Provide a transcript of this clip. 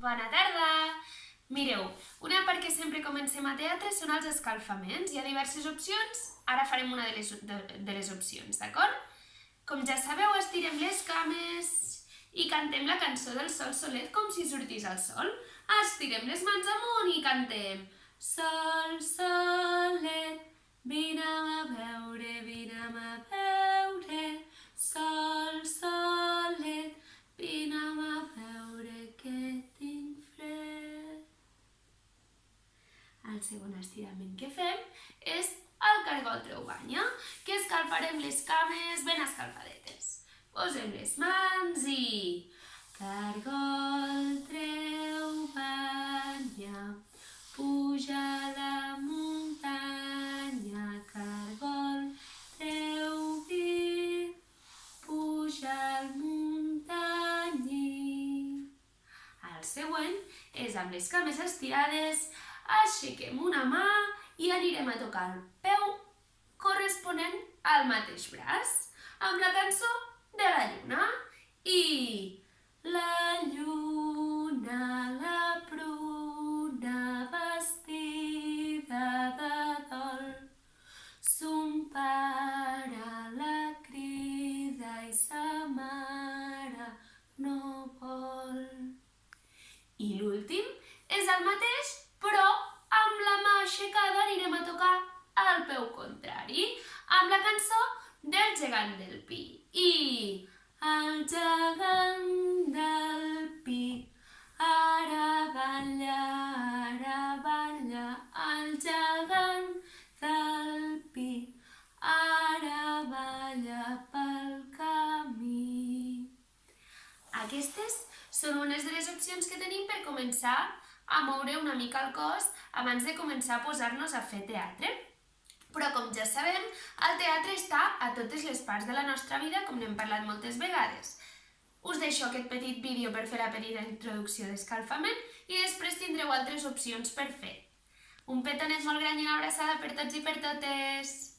Bona tarda! Mireu, una part que sempre comencem a teatre són els escalfaments. Hi ha diverses opcions, ara farem una de les opcions, d'acord? Com ja sabeu, estirem les cames i cantem la cançó del Sol Solet com si sortís el sol. Estirem les mans amunt i cantem Sol Solet, vine'm a veure, vine'm a veure. Sol Solet, vine'm a veure que tinc fred. El segon estirament que fem és el cargol treu banya, que escalfarem les cames ben escalfadetes. Posem les mans i... Cargol treu banya, puja la muntanya. Cargol treu vi, puja al muntanyi. El següent és amb les cames estirades, aixequem una mà i anirem a tocar el peu corresponent al mateix braç, amb la cançó de la lluna. I la lluna, la pruna, vestida de dol, son pare la crida i sa mare no vol. I l'últim és el mateix, però amb la mà aixecada anirem a tocar el peu contrari, amb la cançó del gegant del pi. I el gegant del pi ara balla, el gegant del pi ara balla pel camí. Aquestes són unes de les opcions que tenim per començar a moure una mica el cos abans de començar a posar-nos a fer teatre. Però com ja sabem, el teatre està a totes les parts de la nostra vida, com n'hem parlat moltes vegades. Us deixo aquest petit vídeo per fer la petita introducció d'escalfament i després tindreu altres opcions per fer. Un petonet molt gran i una abraçada per tots i per totes!